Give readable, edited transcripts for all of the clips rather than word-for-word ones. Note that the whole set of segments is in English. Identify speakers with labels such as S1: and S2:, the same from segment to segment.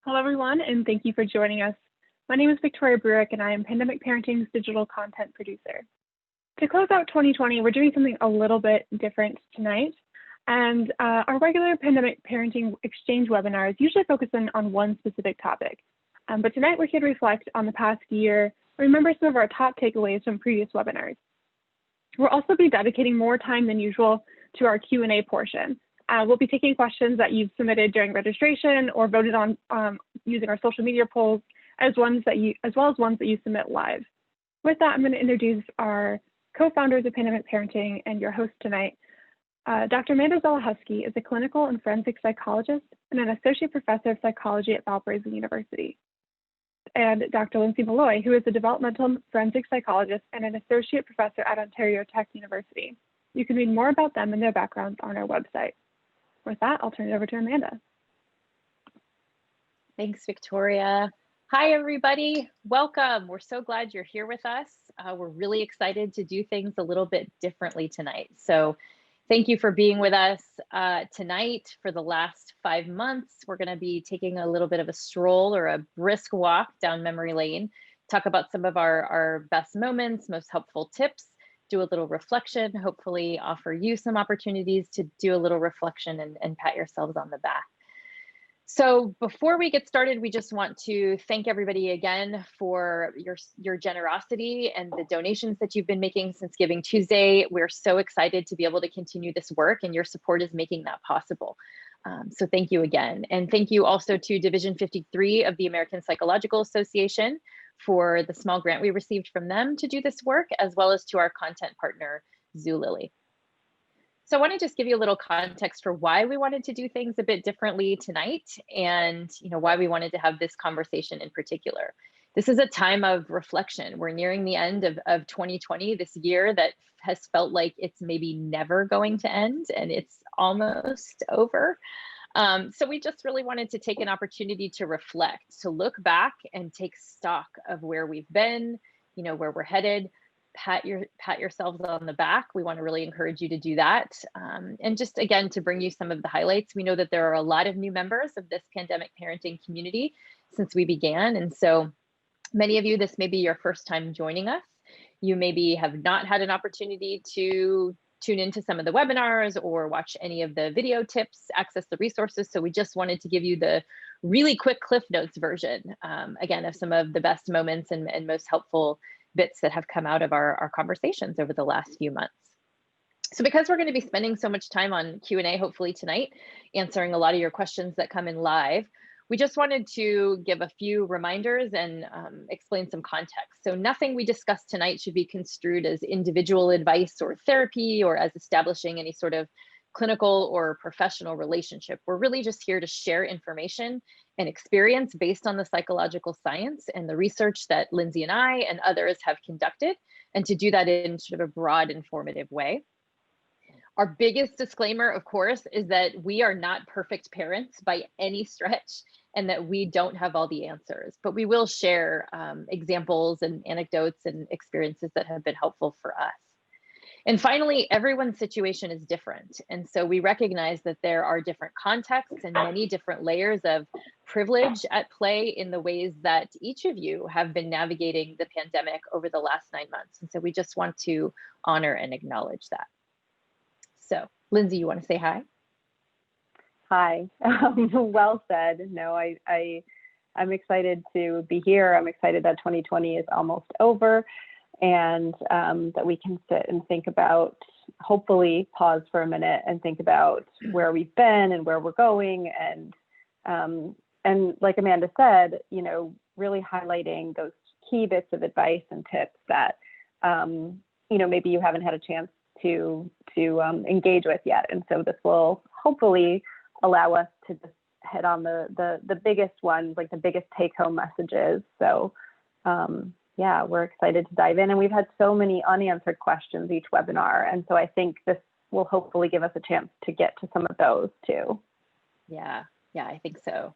S1: Hello, everyone, and thank you for joining us. My name is Victoria Bruick, and I am Pandemic Parenting's digital content producer. To close out 2020, we're doing something a little bit different tonight. And our regular Pandemic Parenting Exchange webinars usually focus on one specific topic. But tonight, we're here to reflect on the past year and remember some of our top takeaways from previous webinars. We'll also be dedicating more time than usual to our Q&A portion. We'll be taking questions that you've submitted during registration or voted on using our social media polls, as well as ones that you submit live. With that, I'm going to introduce our co-founders of Pandemic Parenting and your host tonight. Dr. Amanda Zelechoski is a clinical and forensic psychologist and an associate professor of psychology at Valparaiso University. And Dr. Lindsay Malloy, who is a developmental forensic psychologist and an associate professor at Ontario Tech University. You can read more about them and their backgrounds on our website. With that, I'll turn it over to Amanda.
S2: Thanks, Victoria. Hi, everybody. Welcome. We're so glad you're here with us. We're really excited to do things a little bit differently tonight. So thank you for being with us tonight. For the last 5 months, we're going to be taking a little bit of a stroll or a brisk walk down memory lane, talk about some of our best moments, most helpful tips, do a little reflection, hopefully offer you some opportunities to do a little reflection and pat yourselves on the back. So before we get started, we just want to thank everybody again for your generosity and the donations that you've been making since Giving Tuesday. We're so excited to be able to continue this work, and your support is making that possible. So thank you again. And thank you also to Division 53 of the American Psychological Association for the small grant we received from them to do this work, as well as to our content partner, Zulily. So I want to just give you a little context for why we wanted to do things a bit differently tonight, and why we wanted to have this conversation in particular. This is a time of reflection. We're nearing the end of 2020, this year that has felt like it's maybe never going to end, and it's almost over. So we just really wanted to take an opportunity to reflect, to look back and take stock of where we've been, where we're headed. Pat yourselves on the back. We want to really encourage you to do that. And just again, to bring you some of the highlights, we know that there are a lot of new members of this pandemic parenting community since we began. And so many of you, this may be your first time joining us. You maybe have not had an opportunity to tune into some of the webinars or watch any of the video tips, access the resources. So we just wanted to give you the really quick Cliff Notes version, again, of some of the best moments and most helpful bits that have come out of our conversations over the last few months. So because we're going to be spending so much time on Q&A, hopefully tonight, answering a lot of your questions that come in live, we just wanted to give a few reminders and explain some context. So nothing we discuss tonight should be construed as individual advice or therapy or as establishing any sort of clinical or professional relationship. We're really just here to share information and experience based on the psychological science and the research that Lindsay and I and others have conducted, and to do that in sort of a broad, informative way. Our biggest disclaimer, of course, is that we are not perfect parents by any stretch, and that we don't have all the answers, but we will share examples and anecdotes and experiences that have been helpful for us. And finally, everyone's situation is different. And so we recognize that there are different contexts and many different layers of privilege at play in the ways that each of you have been navigating the pandemic over the last 9 months. And so we just want to honor and acknowledge that. So Lindsay, you want to say hi?
S3: Hi, well said. No, I'm excited to be here. I'm excited that 2020 is almost over, and that we can sit and think about, hopefully pause for a minute and think about where we've been and where we're going. And like Amanda said, really highlighting those key bits of advice and tips that, maybe you haven't had a chance to engage with yet. And so this will hopefully allow us to just hit on the biggest ones, like the biggest take home messages. So yeah, we're excited to dive in, and we've had so many unanswered questions each webinar. And so I think this will hopefully give us a chance to get to some of those too.
S2: Yeah, I think so.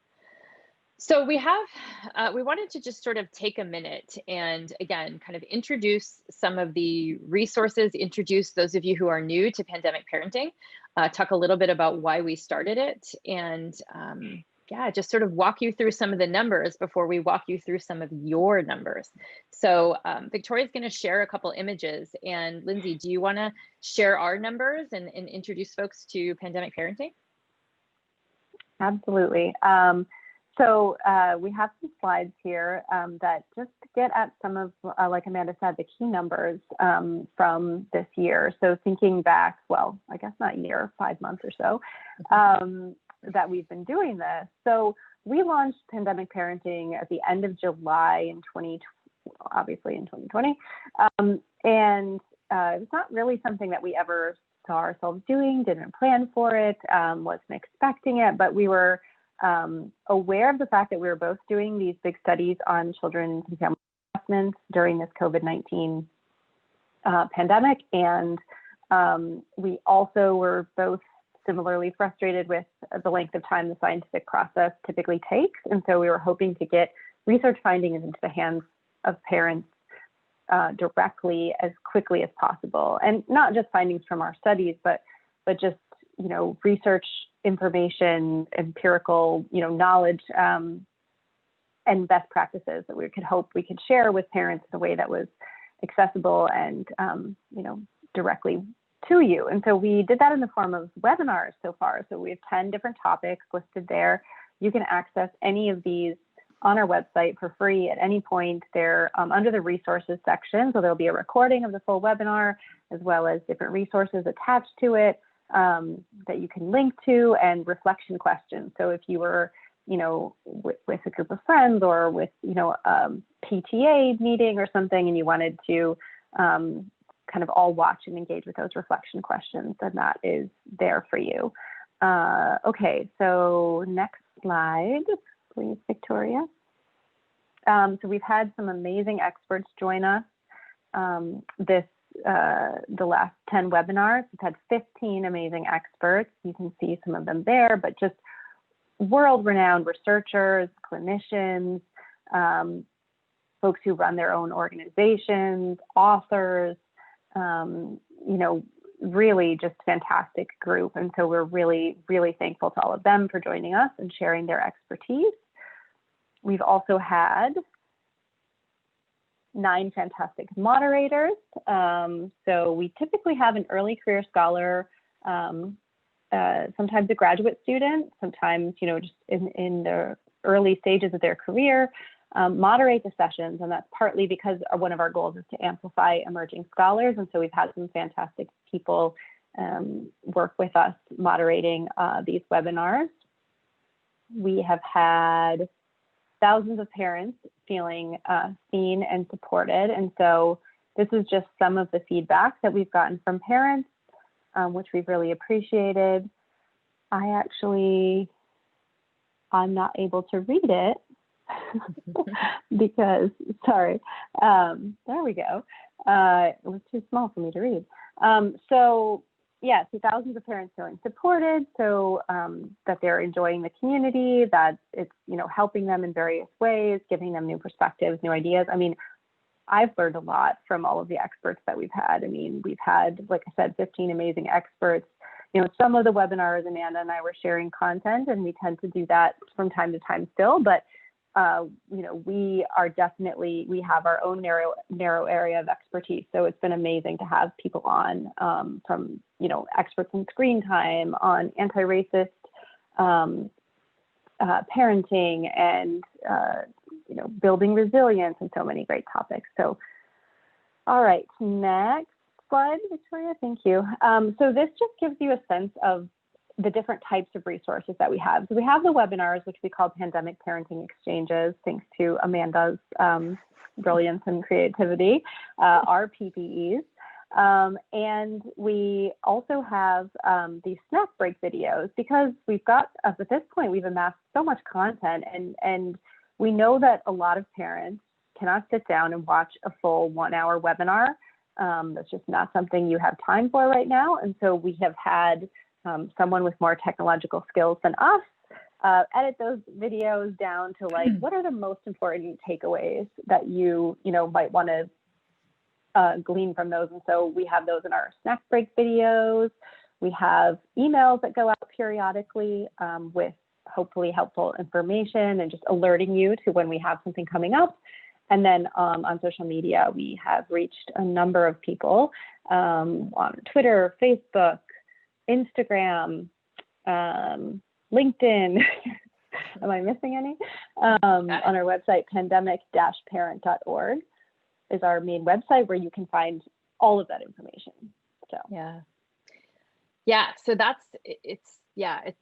S2: So we wanted to just sort of take a minute and again, kind of introduce some of the resources, introduce those of you who are new to pandemic parenting, talk a little bit about why we started it, and yeah, just sort of walk you through some of the numbers before we walk you through some of your numbers. So Victoria's going to share a couple images. And Lindsay, do you want to share our numbers and introduce folks to pandemic parenting?
S3: Absolutely. So we have some slides here that just get at some of, like Amanda said, the key numbers from this year. So thinking back, well, I guess not year, 5 months or so, that we've been doing this. So we launched Pandemic Parenting at the end of July in 2020. And it was not really something that we ever saw ourselves doing, didn't plan for it, wasn't expecting it, but we were aware of the fact that we were both doing these big studies on children and family assessments during this COVID-19 pandemic. And we also were both similarly frustrated with the length of time the scientific process typically takes. And so we were hoping to get research findings into the hands of parents directly as quickly as possible. And not just findings from our studies, but just, you know, research information, empirical, you know, knowledge, and best practices that we could hope we could share with parents in a way that was accessible and, you know, directly to you. And so we did that in the form of webinars so far. So we have 10 different topics listed there. You can access any of these on our website for free at any point. They're under the resources section. So there'll be a recording of the full webinar, as well as different resources attached to it that you can link to, and reflection questions. So if you were, you know, with a group of friends or with, you know, PTA meeting or something, and you wanted to kind of all watch and engage with those reflection questions, then that is there for you. Okay, so next slide, please, Victoria. So we've had some amazing experts join us the last 10 webinars. We've had 15 amazing experts. You can see some of them there, but just world-renowned researchers, clinicians, folks who run their own organizations, authors, you know, really just fantastic group. And so we're really, really thankful to all of them for joining us and sharing their expertise. We've also had 9 fantastic moderators. So we typically have an early career scholar, sometimes a graduate student, sometimes, you know, just in the early stages of their career, moderate the sessions. And that's partly because one of our goals is to amplify emerging scholars. And so we've had some fantastic people work with us moderating these webinars. We have had thousands of parents feeling seen and supported. And so this is just some of the feedback that we've gotten from parents, which we've really appreciated. I'm not able to read it because, sorry, there we go. It was too small for me to read. So yeah, so thousands of parents feeling supported, so that they're enjoying the community, that it's, you know, helping them in various ways, giving them new perspectives, new ideas. I mean, I've learned a lot from all of the experts that we've had. I mean, we've had, like I said, 15 amazing experts. You know, some of the webinars, Amanda and I were sharing content, and we tend to do that from time to time still, but you know, we have our own narrow area of expertise. So it's been amazing to have people on from, you know, experts in screen time, on anti-racist parenting, and, you know, building resilience, and so many great topics. So, all right, next slide, Victoria, thank you. So this just gives you a sense of the different types of resources that we have. So we have the webinars, which we call Pandemic Parenting Exchanges, thanks to Amanda's brilliance and creativity, our PPEs. And we also have these snack break videos, because we've got, at this point, we've amassed so much content, and we know that a lot of parents cannot sit down and watch a full 1-hour webinar. That's just not something you have time for right now. And so we have had someone with more technological skills than us edit those videos down to, like, what are the most important takeaways that you know, might want to glean from those. And so we have those in our snack break videos. We have emails that go out periodically with hopefully helpful information and just alerting you to when we have something coming up. And then on social media, we have reached a number of people on Twitter, Facebook, Instagram, LinkedIn. Am I missing any? On our website, pandemic-parent.org is our main website where you can find all of that information. So
S2: so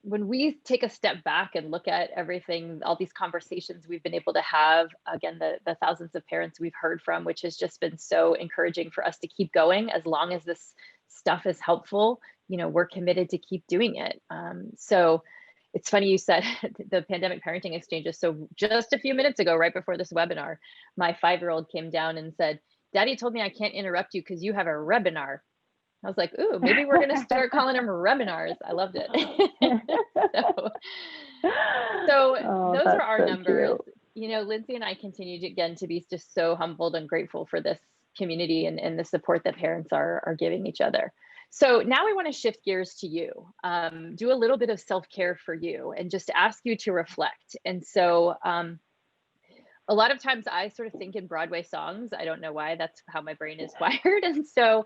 S2: when we take a step back and look at everything, all these conversations we've been able to have, again, the thousands of parents we've heard from, which has just been so encouraging for us to keep going. As long as this stuff is helpful, we're committed to keep doing it. So it's funny you said the pandemic parenting exchanges. So just a few minutes ago, right before this webinar, my 5-year-old came down and said, "Daddy told me I can't interrupt you because you have a webinar." I was like, "Ooh, maybe we're going to start calling them webinars." I loved it. so those are our numbers. Cute. Lindsay and I continue to be just so humbled and grateful for this community and the support that parents are giving each other. So now we want to shift gears to you, do a little bit of self-care for you and just ask you to reflect. And so a lot of times I sort of think in Broadway songs. I don't know why, that's how my brain is wired. And so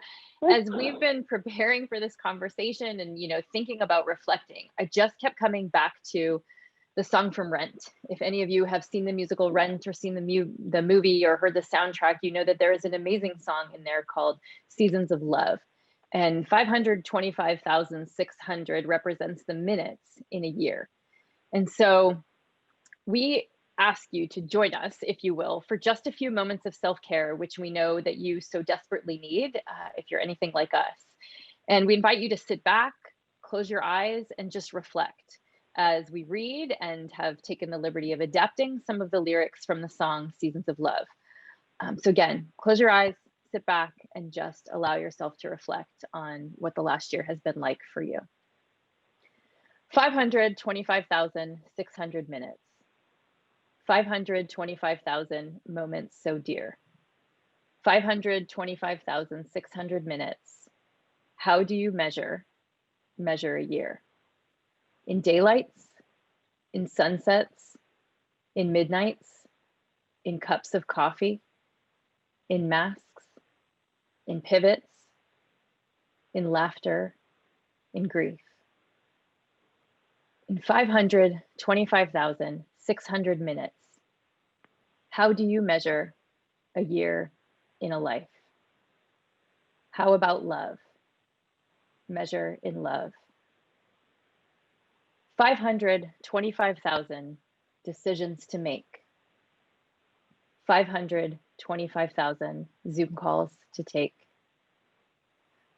S2: as we've been preparing for this conversation and, thinking about reflecting, I just kept coming back to the song from Rent. If any of you have seen the musical Rent or seen the movie or heard the soundtrack, you know that there is an amazing song in there called Seasons of Love. And 525,600 represents the minutes in a year. And so we ask you to join us, if you will, for just a few moments of self-care, which we know that you so desperately need if you're anything like us. And we invite you to sit back, close your eyes, and just reflect as we read and have taken the liberty of adapting some of the lyrics from the song Seasons of Love. So again, close your eyes, sit back, and just allow yourself to reflect on what the last year has been like for you. 525,600 minutes. 525,000 moments so dear. 525,600 minutes. How do you measure a year? In daylights, in sunsets, in midnights, in cups of coffee, in masks, in pivots, in laughter, in grief. In 525,600 minutes, how do you measure a year in a life? How about love? Measure in love. 525,000 decisions to make. 525,000 Zoom calls to take.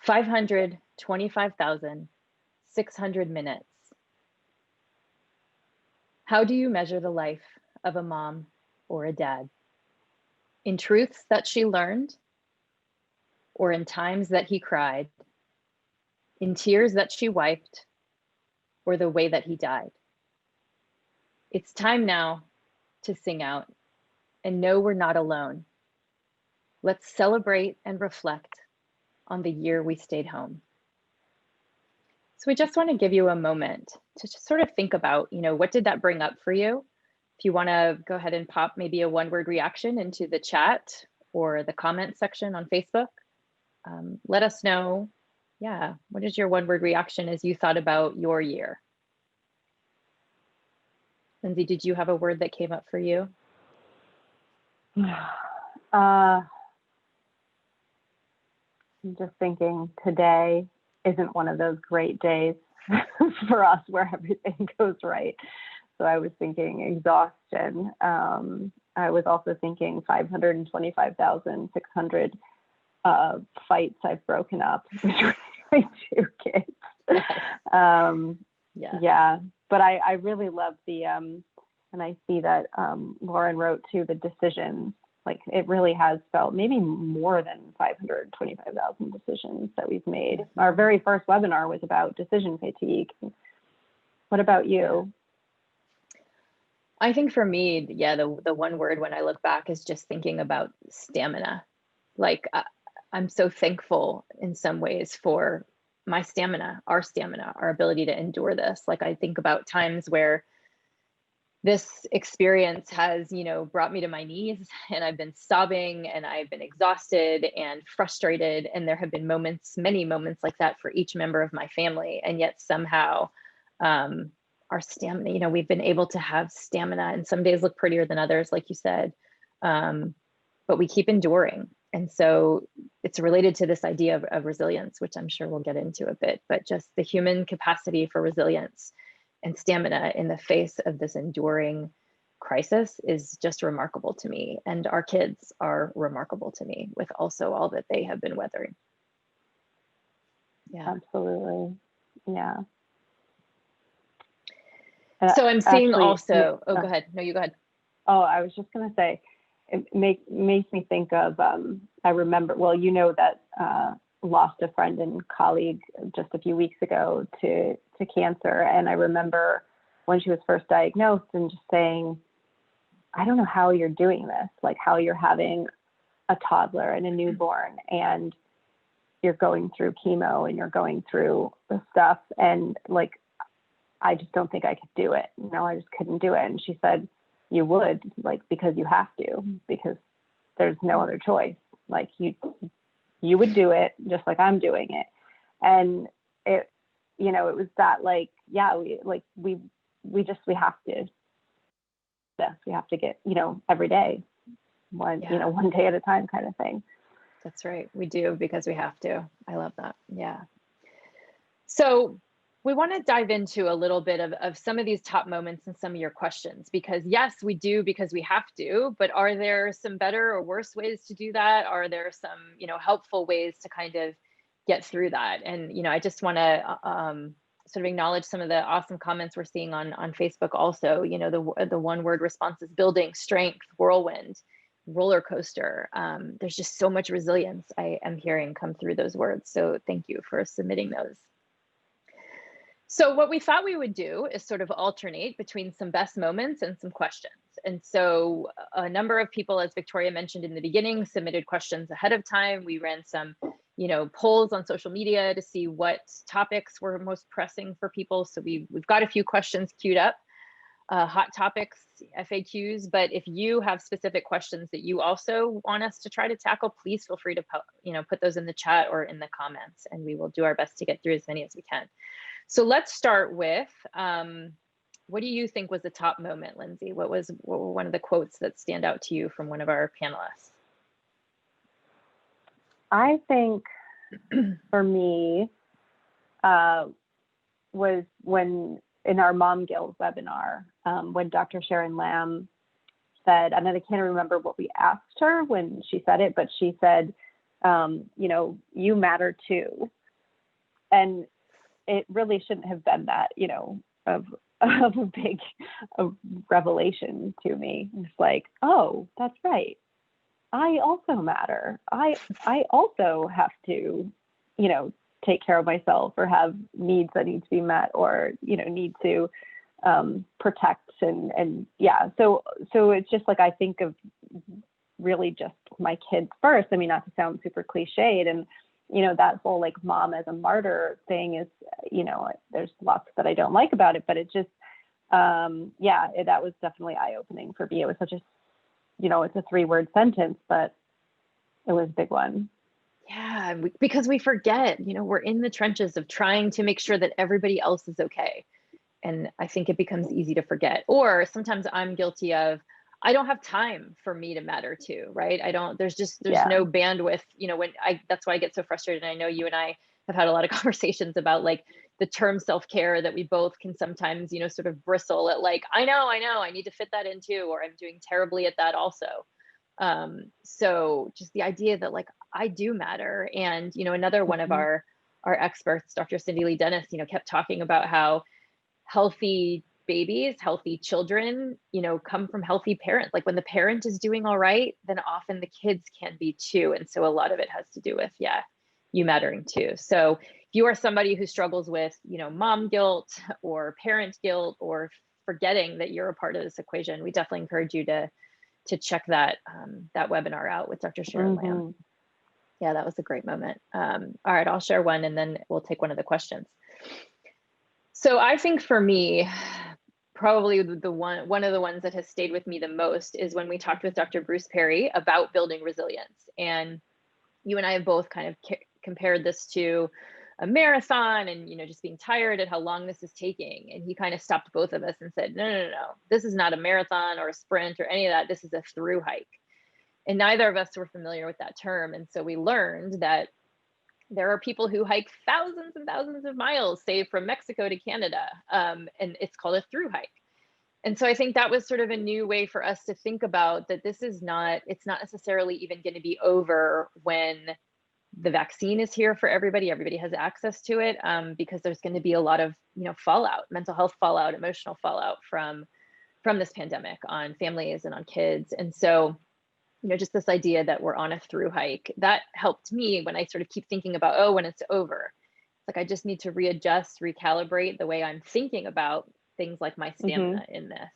S2: 525,600 minutes. How do you measure the life of a mom or a dad? In truths that she learned, or in times that he cried, in tears that she wiped, or the way that he died? It's time now to sing out and know we're not alone. Let's celebrate and reflect on the year we stayed home. So we just want to give you a moment to just sort of think about, what did that bring up for you? If you want to go ahead and pop maybe a one-word reaction into the chat or the comment section on Facebook, let us know, what is your one-word reaction as you thought about your year? Lindsay, did you have a word that came up for you?
S3: I'm just thinking today isn't one of those great days for us where everything goes right. So I was thinking exhaustion. I was also thinking 525,600 fights I've broken up between my 2 kids. Yeah, but I really love the, and I see that Lauren wrote too, the decisions. Like it really has felt maybe more than 525,000 decisions that we've made. Our very first webinar was about decision fatigue. What about you?
S2: I think for me, the one word when I look back is just thinking about stamina. Like I'm so thankful in some ways for my stamina, our ability to endure this. Like I think about times where this experience has, brought me to my knees, and I've been sobbing, and I've been exhausted and frustrated. And there have been moments, many moments like that for each member of my family. And yet somehow our stamina, we've been able to have stamina, and some days look prettier than others, like you said, but we keep enduring. And so it's related to this idea of resilience, which I'm sure we'll get into a bit, but just the human capacity for resilience and stamina in the face of this enduring crisis is just remarkable to me. And our kids are remarkable to me with also all that they have been weathering. Yeah.
S3: Absolutely. Yeah.
S2: So I'm seeing
S3: actually,
S2: also, go ahead. No, you go ahead.
S3: Oh, I was just going to say, it makes me think of, I remember, well, that lost a friend and colleague just a few weeks ago to cancer. And I remember when she was first diagnosed and just saying, I don't know how you're doing this, like how you're having a toddler and a newborn, and you're going through chemo and you're going through the stuff. And like, I just don't think I could do it. I just couldn't do it. And she said, you would, like, because you have to, because there's no other choice. Like you would do it just like I'm doing it. And it, it was that, like, yeah, we have to, yes, we have to get, every day, one day at a time kind of thing.
S2: That's right. We do, because we have to. I love that. Yeah. So we want to dive into a little bit of some of these top moments and some of your questions, because yes, we do because we have to, but are there some better or worse ways to do that? Are there some, helpful ways to kind of get through that? And, I just want to sort of acknowledge some of the awesome comments we're seeing on Facebook also. The one word responses: building, strength, whirlwind, roller coaster. There's just so much resilience I am hearing come through those words. So thank you for submitting those. So what we thought we would do is sort of alternate between some best moments and some questions. And so a number of people, as Victoria mentioned in the beginning, submitted questions ahead of time. We ran some, polls on social media to see what topics were most pressing for people. So we've got a few questions queued up, hot topics, FAQs. But if you have specific questions that you also want us to try to tackle, please feel free to put those in the chat or in the comments, and we will do our best to get through as many as we can. So let's start with, what do you think was the top moment, Lindsay? What were one of the quotes that stand out to you from one of our panelists?
S3: I think for me was when in our Mom Guild webinar, when Dr. Sharon Lamb said, and I can't remember what we asked her when she said it, but she said, you matter too. And it really shouldn't have been that, of a big revelation to me. It's like, oh, that's right. I also matter. I also have to, take care of myself, or have needs that need to be met, or, need to protect and yeah. So it's just like, I think of really just my kids first. I mean, not to sound super cliched, and that whole like mom as a martyr thing is, there's lots that I don't like about it, but it just, that was definitely eye-opening for me. It was such a, it's a 3-word sentence, but it was a big one.
S2: Yeah, because we forget, we're in the trenches of trying to make sure that everybody else is okay. And I think it becomes easy to forget. Or sometimes I'm guilty of, I don't have time for me to matter too, right? There's no bandwidth, that's why I get so frustrated. And I know you and I have had a lot of conversations about like the term self-care, that we both can sometimes, sort of bristle at, like, I know, I need to fit that in too, or I'm doing terribly at that also. So just the idea that like, I do matter. And, another one of our experts, Dr. Cindy Lee Dennis, kept talking about how healthy babies, healthy children, come from healthy parents. Like when the parent is doing all right, then often the kids can be too. And so a lot of it has to do with, you mattering too. So if you are somebody who struggles with, mom guilt or parent guilt, or forgetting that you're a part of this equation, we definitely encourage you to check that webinar out with Dr. Sharon Lamb. Yeah, that was a great moment. All right, I'll share one and then we'll take one of the questions. So I think for me, probably one of the ones that has stayed with me the most is when we talked with Dr. Bruce Perry about building resilience. And you and I have both kind of compared this to a marathon and, just being tired at how long this is taking. And he kind of stopped both of us and said, no, this is not a marathon or a sprint or any of that. This is a through hike. And neither of us were familiar with that term. And so we learned that there are people who hike thousands and thousands of miles, say from Mexico to Canada, and it's called a through hike. And so I think that was sort of a new way for us to think about that it's not necessarily even going to be over when the vaccine is here for everybody. Everybody has access to it, because there's going to be a lot of, fallout, mental health fallout, emotional fallout from this pandemic on families and on kids. And so just this idea that we're on a through hike, that helped me when I sort of keep thinking about, when it's over. It's like, I just need to readjust, recalibrate the way I'm thinking about things like my stamina in this.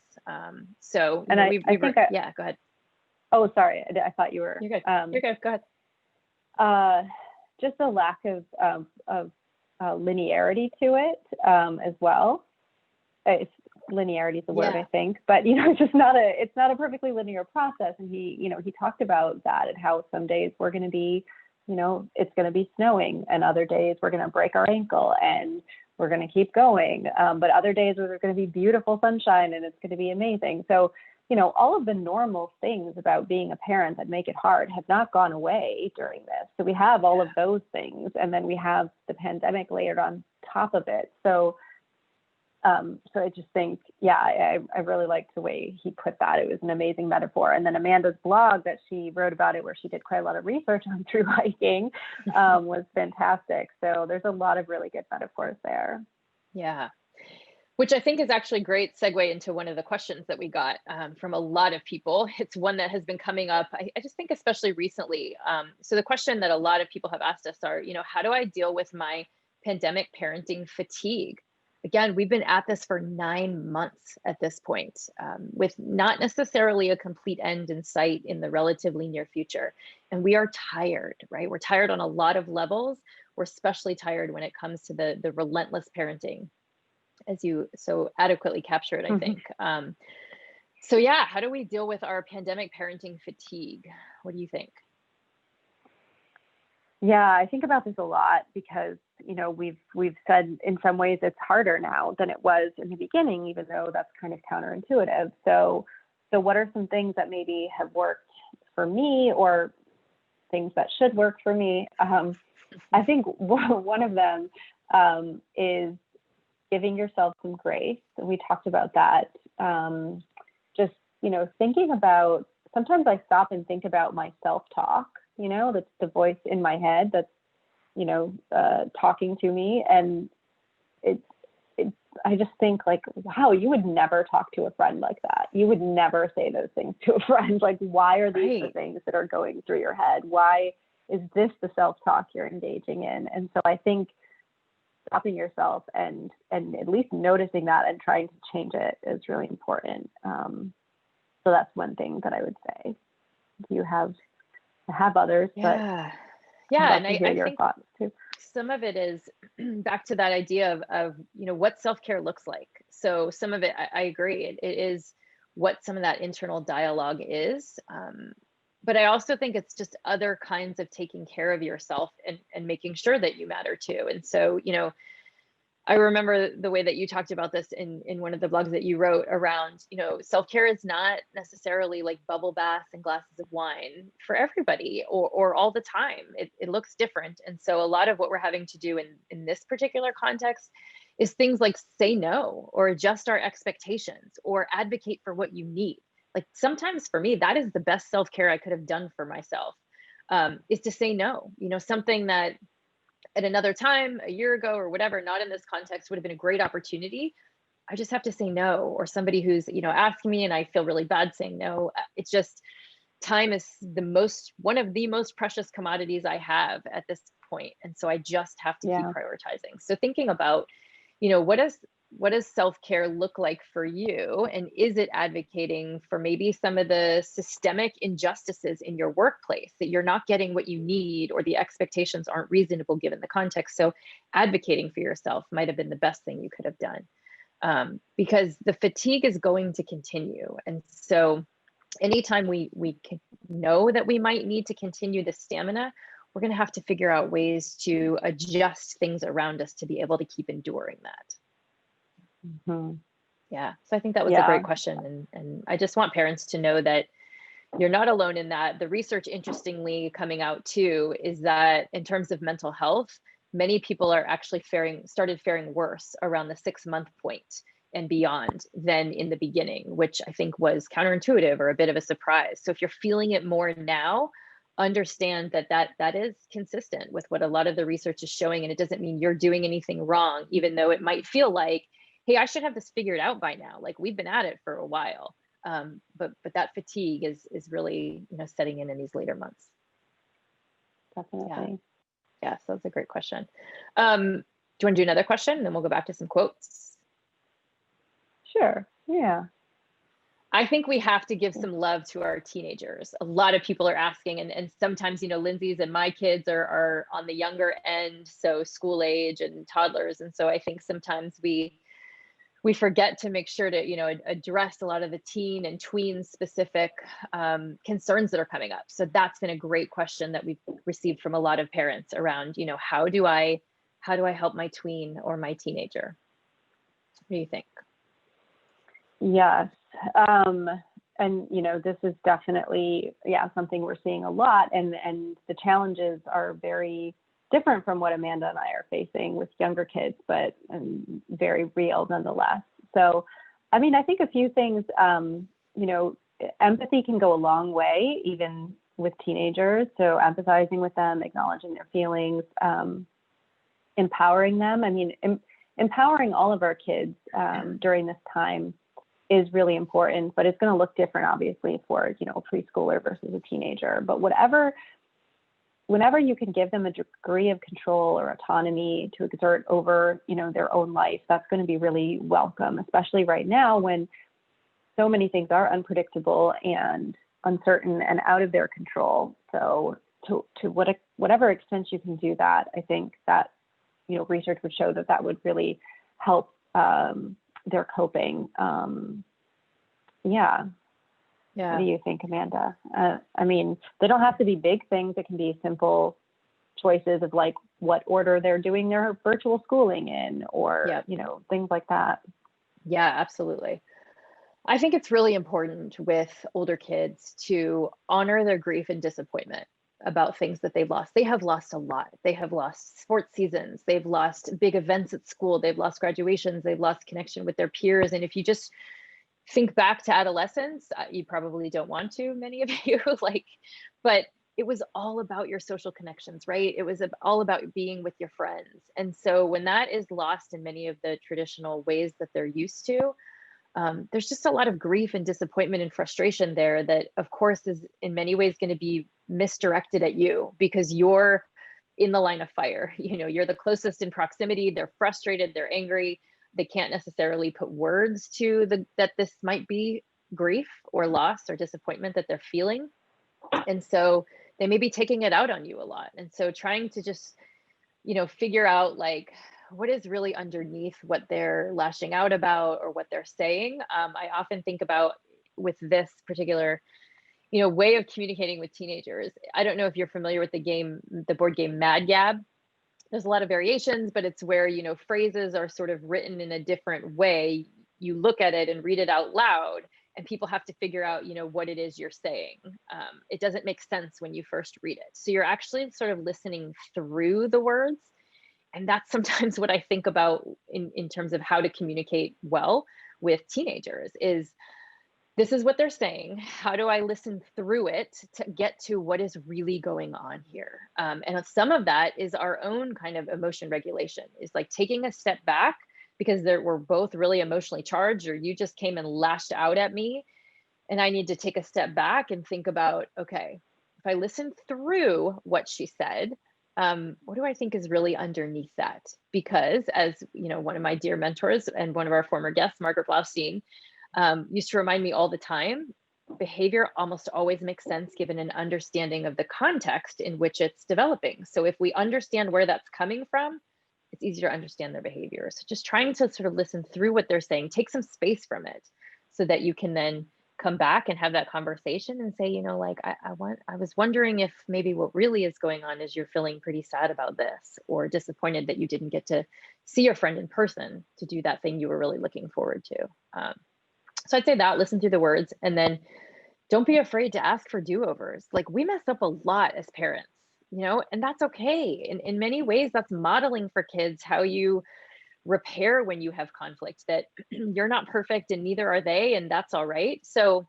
S2: So,
S3: and
S2: yeah, go ahead.
S3: Oh, sorry. I thought you were.
S2: You're good. You're good. Go ahead.
S3: Just a lack of linearity to it as well. Linearity is the word, I think, but it's not a perfectly linear process. And he talked about that and how some days we're going to be, it's going to be snowing, and other days we're going to break our ankle and we're going to keep going. But other days where there's going to be beautiful sunshine and it's going to be amazing. So, all of the normal things about being a parent that make it hard have not gone away during this. So we have all of those things, and then we have the pandemic layered on top of it. So I just think, I really liked the way he put that. It was an amazing metaphor. And then Amanda's blog that she wrote about it, where she did quite a lot of research on through hiking, was fantastic. So there's a lot of really good metaphors there.
S2: Yeah. Which I think is actually a great segue into one of the questions that we got from a lot of people. It's one that has been coming up, I just think, especially recently. So the question that a lot of people have asked us are, how do I deal with my pandemic parenting fatigue? Again, we've been at this for 9 months at this point, with not necessarily a complete end in sight in the relatively near future. And we are tired, right? We're tired on a lot of levels. We're especially tired when it comes to the relentless parenting, as you so adequately captured, I think. So yeah, how do we deal with our pandemic parenting fatigue? What do you think?
S3: Yeah, I think about this a lot because, we've said in some ways it's harder now than it was in the beginning, even though that's kind of counterintuitive. So what are some things that maybe have worked for me, or things that should work for me? I think one of them is giving yourself some grace. And we talked about that. Just, thinking about, sometimes I stop and think about my self-talk, that's the voice in my head that's, talking to me. And I just think like, wow, you would never talk to a friend like that. You would never say those things to a friend. Like, why are these the things that are going through your head? Why is this the self-talk you're engaging in? And so I think stopping yourself and at least noticing that and trying to change it is really important. So that's one thing that I would say. Do you have others?
S2: Yeah, and I
S3: your
S2: think
S3: thoughts too.
S2: Some of it is back to that idea of what self-care looks like. So some of it, I agree, it is what some of that internal dialogue is. But I also think it's just other kinds of taking care of yourself and making sure that you matter too. And so, I remember the way that you talked about this in one of the blogs that you wrote around, self-care is not necessarily like bubble baths and glasses of wine for everybody or all the time. It looks different. And so a lot of what we're having to do in this particular context is things like say no, or adjust our expectations, or advocate for what you need. Like sometimes for me, that is the best self-care I could have done for myself, is to say no. Something that at another time, a year ago or whatever, not in this context, would have been a great opportunity. I just have to say no. Or somebody who's, asking me and I feel really bad saying no. It's just, time is one of the most precious commodities I have at this point. And so I just have to keep prioritizing. So thinking about, what does self-care look like for you? And is it advocating for maybe some of the systemic injustices in your workplace, that you're not getting what you need, or the expectations aren't reasonable given the context? So advocating for yourself might have been the best thing you could have done. because the fatigue is going to continue. And so anytime we can know that we might need to continue the stamina, we're going to have to figure out ways to adjust things around us to be able to keep enduring that.
S3: Mm-hmm.
S2: Yeah, so I think that was a great question. And I just want parents to know that you're not alone in that. The research, interestingly, coming out too, is that in terms of mental health, many people are actually started faring worse around the 6-month point and beyond than in the beginning, which I think was counterintuitive or a bit of a surprise. So if you're feeling it more now, understand that is consistent with what a lot of the research is showing. And it doesn't mean you're doing anything wrong, even though it might feel like, hey, I should have this figured out by now. Like, we've been at it for a while. But that fatigue is really, setting in these later months.
S3: Definitely.
S2: Yeah, so that's a great question. Do you want to do another question? And then we'll go back to some quotes.
S3: Sure. Yeah.
S2: I think we have to give some love to our teenagers. A lot of people are asking, and sometimes, Lindsay's and my kids are on the younger end, so school age and toddlers. And so I think sometimes we forget to make sure to, address a lot of the teen and tween specific concerns that are coming up. So that's been a great question that we've received from a lot of parents around, how do I help my tween or my teenager? What do you think?
S3: Yes. And, this is definitely, something we're seeing a lot. And the challenges are very different from what Amanda and I are facing with younger kids, but very real nonetheless. So, I think a few things, empathy can go a long way, even with teenagers. So empathizing with them, acknowledging their feelings, empowering them. Empowering all of our kids during this time is really important, but it's going to look different, obviously, for, a preschooler versus a teenager. But whenever you can give them a degree of control or autonomy to exert over, their own life, that's going to be really welcome, especially right now when so many things are unpredictable and uncertain and out of their control. So to whatever extent you can do that, I think that, research would show that would really help their coping.
S2: Yeah.
S3: What do you think, Amanda? They don't have to be big things. It can be simple choices of like what order they're doing their virtual schooling in, or, things like that.
S2: Yeah, absolutely. I think it's really important with older kids to honor their grief and disappointment about things that they've lost. They have lost a lot. They have lost sports seasons. They've lost big events at school. They've lost graduations. They've lost connection with their peers. And if you just think back to adolescence, you probably don't want to, many of you, but it was all about your social connections, right? It was all about being with your friends. And so when that is lost in many of the traditional ways that they're used to, there's just a lot of grief and disappointment and frustration there that, of course, is in many ways going to be misdirected at you because you're in the line of fire. You're the closest in proximity. They're frustrated. They're angry. They can't necessarily put words to that this might be grief or loss or disappointment that they're feeling. And so they may be taking it out on you a lot. And so trying to just, figure out what is really underneath what they're lashing out about or what they're saying. I often think about with this particular, way of communicating with teenagers. I don't know if you're familiar with the board game Mad Gab. There's a lot of variations, but it's where, phrases are sort of written in a different way. You look at it and read it out loud, and people have to figure out, what it is you're saying. It doesn't make sense when you first read it. So you're actually sort of listening through the words. And that's sometimes what I think about in terms of how to communicate well with teenagers is, this is what they're saying. How do I listen through it to get to what is really going on here? And some of that is our own kind of emotion regulation, is like taking a step back because we're both really emotionally charged, or you just came and lashed out at me. And I need to take a step back and think about, okay, if I listen through what she said, what do I think is really underneath that? Because as one of my dear mentors and one of our former guests, Margaret Blaustein, used to remind me all the time, behavior almost always makes sense given an understanding of the context in which it's developing. So if we understand where that's coming from, it's easier to understand their behavior. So just trying to sort of listen through what they're saying, take some space from it so that you can then come back and have that conversation and say, you know, like, I was wondering if maybe what really is going on is you're feeling pretty sad about this, or disappointed that you didn't get to see your friend in person to do that thing you were really looking forward to. So I'd say that, listen through the words, and then don't be afraid to ask for do-overs. Like, we mess up a lot as parents, you know, and that's okay. In many ways, that's modeling for kids how you repair when you have conflict, that you're not perfect and neither are they, and that's all right. So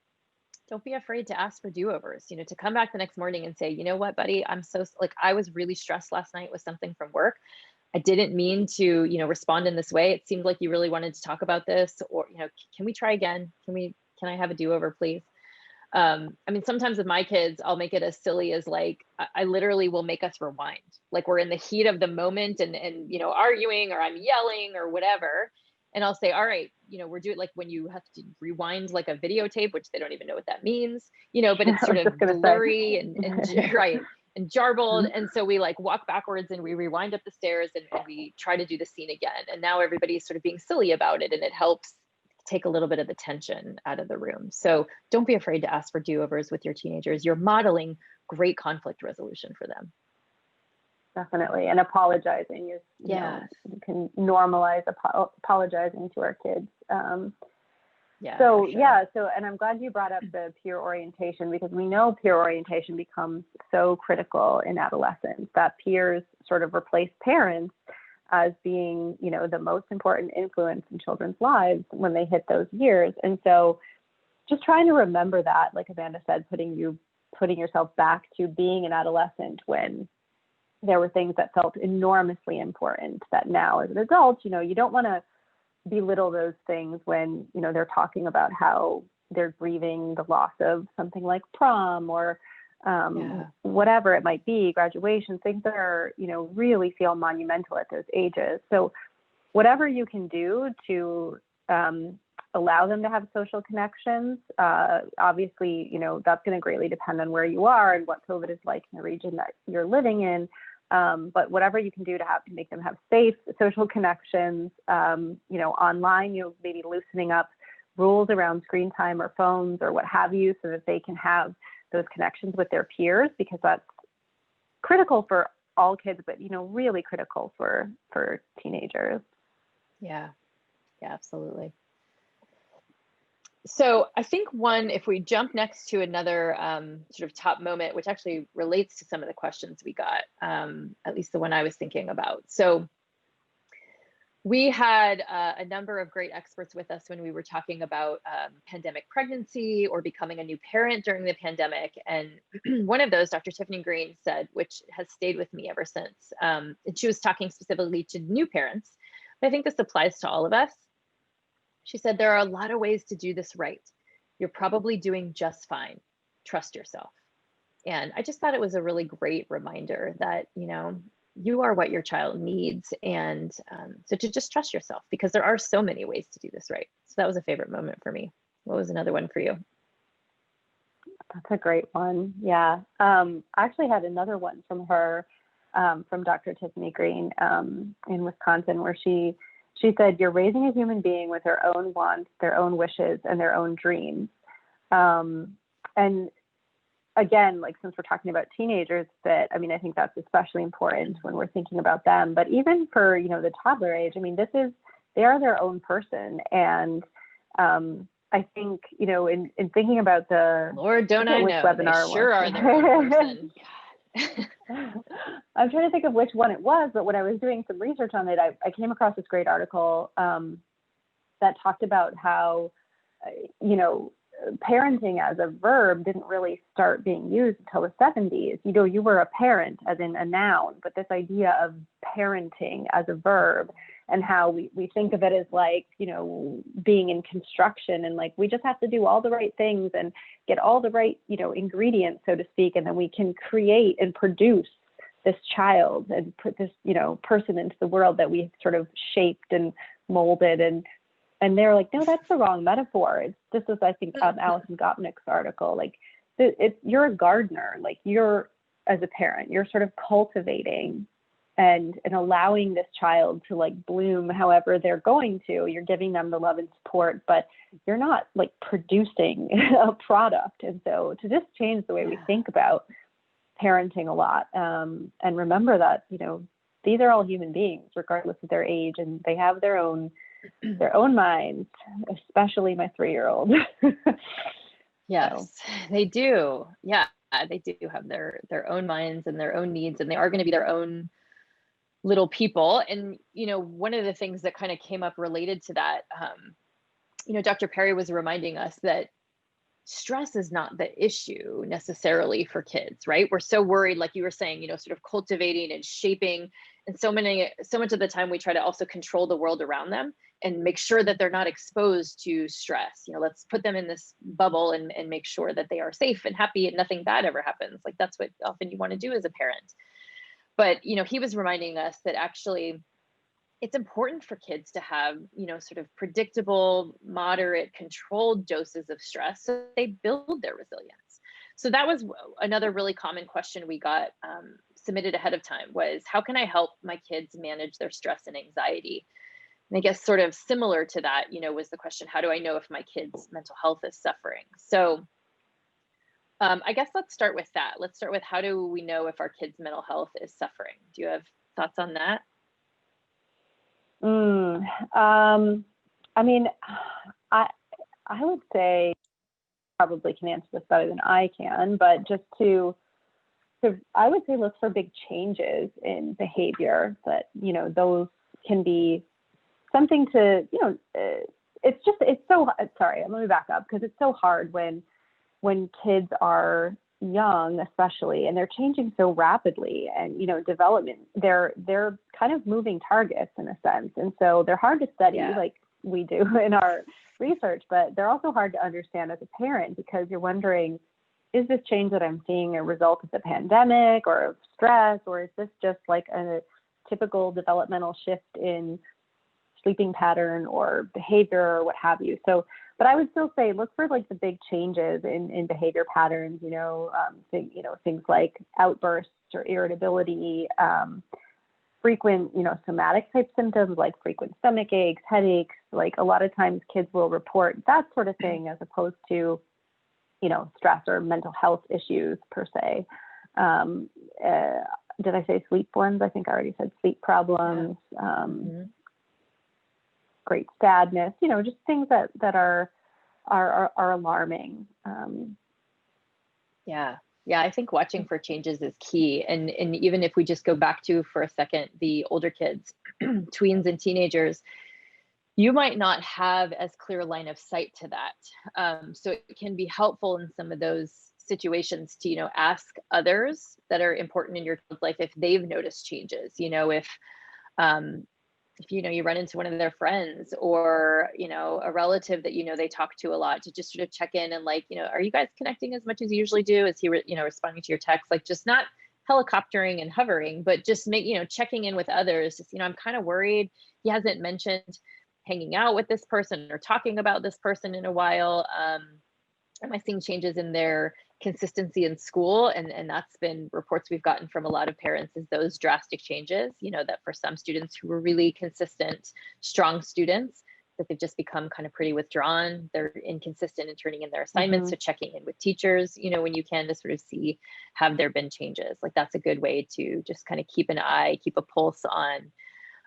S2: don't be afraid to ask for do-overs, you know, to come back the next morning and say, you know what, buddy, I'm so, like, I was really stressed last night with something from work. I didn't mean to, you know, respond in this way. It seemed like you really wanted to talk about this, or, you know, can we try again? Can I have a do-over, please? I mean, sometimes with my kids, I'll make it as silly as, like, I literally will make us rewind. Like, we're in the heat of the moment and, you know, arguing, or I'm yelling or whatever. And I'll say, all right, you know, we're doing, like, when you have to rewind like a videotape, which they don't even know what that means, you know, but it's sort of blurry and right, and jarbled. And so we, like, walk backwards and we rewind up the stairs and we try to do the scene again. And now everybody's sort of being silly about it, and it helps take a little bit of the tension out of the room. So don't be afraid to ask for do-overs with your teenagers. You're modeling great conflict resolution for them.
S3: Definitely. And apologizing is, you know, you can normalize apologizing to our kids. So, and I'm glad you brought up the peer orientation, because we know peer orientation becomes so critical in adolescence, that peers sort of replace parents as being, you know, the most important influence in children's lives when they hit those years. And so just trying to remember that, like Amanda said, putting yourself back to being an adolescent when there were things that felt enormously important, that now as an adult, you know, you don't want to belittle those things when, you know, they're talking about how they're grieving the loss of something like prom or whatever it might be, graduation, things that are, you know, really feel monumental at those ages. So whatever you can do to allow them to have social connections, obviously, you know, that's going to greatly depend on where you are and what COVID is like in the region that you're living in. But whatever you can do to make them have safe social connections, you know, online, you know, maybe loosening up rules around screen time or phones or what have you, so that they can have those connections with their peers, because that's critical for all kids, but, you know, really critical for teenagers.
S2: Yeah, absolutely. So I think if we jump next to another sort of top moment, which actually relates to some of the questions we got, at least the one I was thinking about. So we had a number of great experts with us when we were talking about pandemic pregnancy or becoming a new parent during the pandemic. And one of those, Dr. Tiffany Green, said, which has stayed with me ever since, and she was talking specifically to new parents, but I think this applies to all of us. She said, there are a lot of ways to do this right. You're probably doing just fine. Trust yourself. And I just thought it was a really great reminder that, you know, you are what your child needs. And so to just trust yourself, because there are so many ways to do this right. So that was a favorite moment for me. What was another one for you?
S3: That's a great one. Yeah. I actually had another one from her, from Dr. Tiffany Green in Wisconsin, where she said, you're raising a human being with their own wants, their own wishes, and their own dreams. And again, like, since we're talking about teenagers, I think that's especially important when we're thinking about them. But even for, you know, the toddler age, I mean, they are their own person. And I think, you know, in thinking about the
S2: Lord, don't I know,
S3: webinar,
S2: they sure are their own person.
S3: I'm trying to think of which one it was, but when I was doing some research on it, I came across this great article that talked about how, you know, parenting as a verb didn't really start being used until the 70s. You know, you were a parent as in a noun, but this idea of parenting as a verb, and how we think of it as, like, you know, being in construction, and like, we just have to do all the right things and get all the right, you know, ingredients, so to speak, and then we can create and produce this child and put this, you know, person into the world that we sort of shaped and molded. And they're like, no, that's the wrong metaphor. This is, I think, Alison Gopnik's article. Like, you're a gardener. Like, you're, as a parent, you're sort of cultivating and allowing this child to like bloom however they're going to. You're giving them the love and support, but you're not like producing a product. And so to just change the way we think about parenting a lot, and remember that, you know, these are all human beings, regardless of their age, and they have their own minds, especially my 3-year-old.
S2: Yes, they do. Yeah, they do have their own minds and their own needs, and they are going to be their own little people. And, you know, one of the things that kind of came up related to that, you know, Dr. Perry was reminding us that stress is not the issue necessarily for kids, right? We're so worried, like you were saying, you know, sort of cultivating and shaping. And so much of the time we try to also control the world around them and make sure that they're not exposed to stress. You know, let's put them in this bubble and make sure that they are safe and happy and nothing bad ever happens. Like that's what often you want to do as a parent. But, you know, he was reminding us that actually it's important for kids to have, you know, sort of predictable, moderate, controlled doses of stress so they build their resilience. So that was another really common question we got submitted ahead of time was, how can I help my kids manage their stress and anxiety? And I guess sort of similar to that, you know, was the question, how do I know if my kid's mental health is suffering? So I guess let's start with that. Let's start with, how do we know if our kids' mental health is suffering? Do you have thoughts on that?
S3: I mean, I would say probably can answer this better than I can, but just I would say look for big changes in behavior that, you know, those can be something to, you know, sorry, let me back up, because it's so hard when kids are young, especially, and they're changing so rapidly, and, you know, development, they're kind of moving targets in a sense. And so they're hard to study like we do in our research, but they're also hard to understand as a parent, because you're wondering, is this change that I'm seeing a result of the pandemic or of stress, or is this just like a typical developmental shift in sleeping pattern or behavior or what have you? So, but I would still say look for like the big changes in behavior patterns, you know, things like outbursts or irritability, frequent, you know, somatic type symptoms like frequent stomach aches, headaches. Like a lot of times kids will report that sort of thing as opposed to, you know, stress or mental health issues per se. Did I say sleep ones? I think I already said sleep problems. Great sadness, you know, just things that are alarming.
S2: Yeah, I think watching for changes is key. And even if we just go back to, for a second, the older kids, tweens and teenagers, you might not have as clear a line of sight to that. So it can be helpful in some of those situations to, you know, ask others that are important in your child's life if they've noticed changes. You know, if you know, you run into one of their friends or, you know, a relative that, you know, they talk to a lot, to just sort of check in and like, you know, are you guys connecting as much as you usually do? Is he, you know, responding to your text? Like just not helicoptering and hovering, but just you know, checking in with others. Just, you know, I'm kind of worried. He hasn't mentioned hanging out with this person or talking about this person in a while. Am I seeing changes in their consistency in school? And that's been reports we've gotten from a lot of parents, is those drastic changes, you know, that for some students who were really consistent, strong students, that they've just become kind of pretty withdrawn. They're inconsistent in turning in their assignments. So checking in with teachers, you know, when you can, to sort of see, have there been changes? Like that's a good way to just kind of keep an eye, keep a pulse on,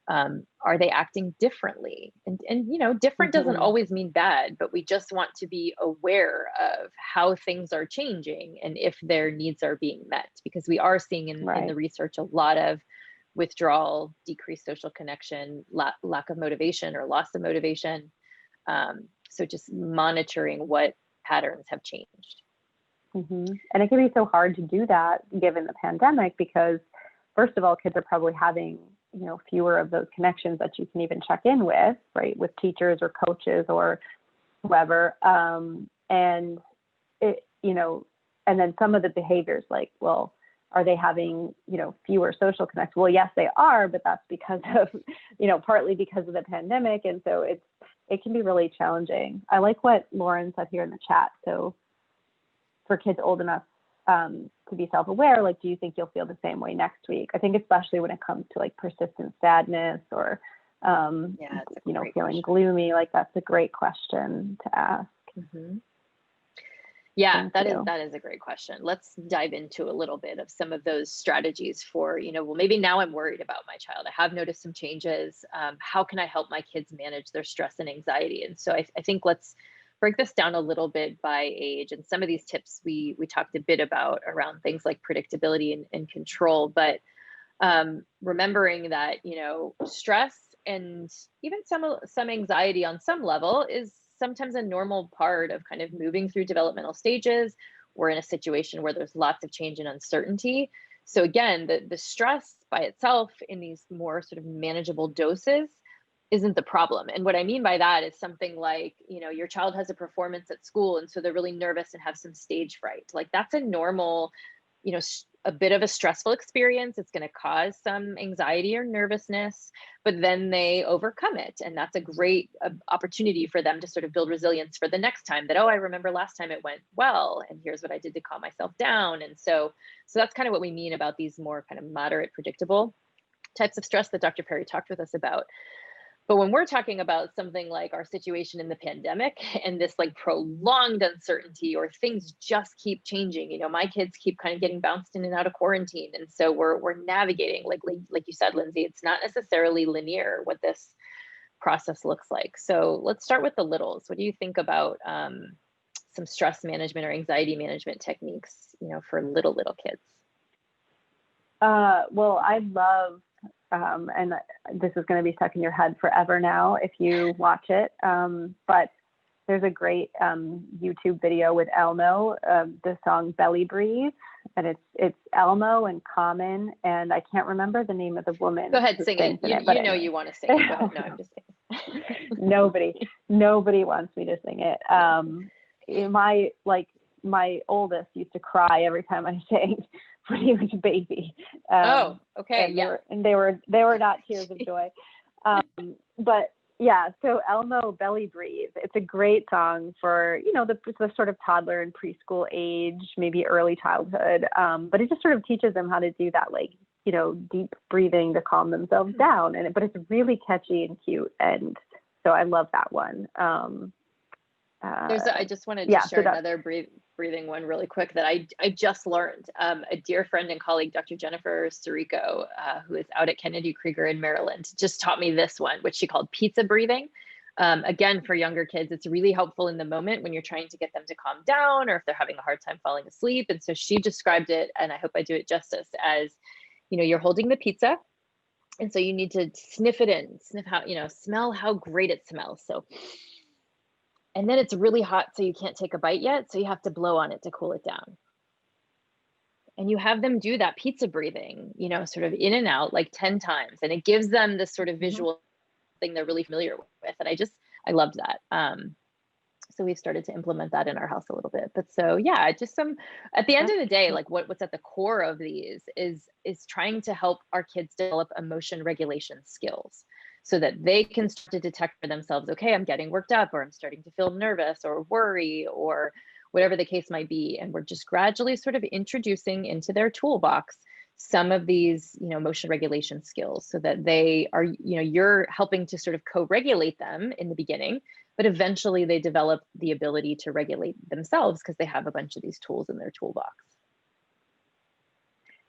S2: are they acting differently? And you know, different doesn't always mean bad, but we just want to be aware of how things are changing and if their needs are being met, because we are seeing in the research a lot of withdrawal, decreased social connection, lack of motivation or loss of motivation. So just monitoring what patterns have changed.
S3: And it can be so hard to do that given the pandemic, because first of all, kids are probably having, you know, fewer of those connections that you can even check in with, right, with teachers or coaches or whoever. And it, you know, and then some of the behaviors like, well, are they having, you know, fewer social connections? Well, yes, they are, but that's because of, you know, partly because of the pandemic. And so it can be really challenging. I like what Lauren said here in the chat. So for kids old enough to be self-aware, like, do you think you'll feel the same way next week? I think especially when it comes to like persistent sadness or, feeling
S2: question.
S3: gloomy, like that's a great question to ask.
S2: Mm-hmm. Yeah,
S3: Thank
S2: that is a great question. Let's dive into a little bit of some of those strategies for, well, maybe now I'm worried about my child. I have noticed some changes. How can I help my kids manage their stress and anxiety? And so I think let's break this down a little bit by age. And some of these tips we talked a bit about around things like predictability and control, but remembering that, stress and even some anxiety on some level is sometimes a normal part of kind of moving through developmental stages. We're in a situation where there's lots of change and uncertainty. So again, the stress by itself in these more sort of manageable doses isn't the problem. And what I mean by that is something like, your child has a performance at school, and so they're really nervous and have some stage fright. Like that's a normal, a bit of a stressful experience. It's going to cause some anxiety or nervousness, but then they overcome it. And that's a great opportunity for them to sort of build resilience for the next time that, oh, I remember last time it went well, and here's what I did to calm myself down. And so that's kind of what we mean about these more kind of moderate, predictable types of stress that Dr. Perry talked with us about. But when we're talking about something like our situation in the pandemic and this like prolonged uncertainty, or things just keep changing, my kids keep kind of getting bounced in and out of quarantine. And so we're navigating, like you said, Lindsay, it's not necessarily linear what this process looks like. So let's start with the littles. What do you think about some stress management or anxiety management techniques, for little kids?
S3: Well, I love, and this is going to be stuck in your head forever now if you watch it, but there's a great YouTube video with Elmo, the song Belly Breathe, and it's Elmo and Common, and I can't remember the name of the woman.
S2: Go ahead, sing it.
S3: Anyway.
S2: You want to sing it. Go ahead. No, I'm just
S3: kidding. Nobody wants me to sing it. My oldest used to cry every time I sang when he was a baby.
S2: Okay.
S3: And they were not tears of joy. But yeah, so Elmo, Belly Breathe. It's a great song for, the sort of toddler and preschool age, maybe early childhood. But it just sort of teaches them how to do that, like, deep breathing to calm themselves down. But it's really catchy and cute. And so I love that one.
S2: I just wanted to share another breathing one really quick that I just learned. A dear friend and colleague, Dr. Jennifer Sirico, who is out at Kennedy Krieger in Maryland, just taught me this one, which she called pizza breathing. Again, for younger kids, it's really helpful in the moment when you're trying to get them to calm down, or if they're having a hard time falling asleep. And so she described it, and I hope I do it justice, as, you're holding the pizza. And so you need to sniff it in, smell how great it smells. So, and then it's really hot, so you can't take a bite yet. So you have to blow on it to cool it down. And you have them do that pizza breathing, sort of in and out like 10 times. And it gives them this sort of visual thing they're really familiar with. And I loved that. So we've started to implement that in our house a little bit. But so, yeah, just at the end of the day, like what's at the core of these is trying to help our kids develop emotion regulation skills, so that they can start to detect for themselves, okay, I'm getting worked up, or I'm starting to feel nervous or worry, or whatever the case might be. And we're just gradually sort of introducing into their toolbox some of these, emotion regulation skills, so that they are, you're helping to sort of co-regulate them in the beginning, but eventually they develop the ability to regulate themselves because they have a bunch of these tools in their toolbox.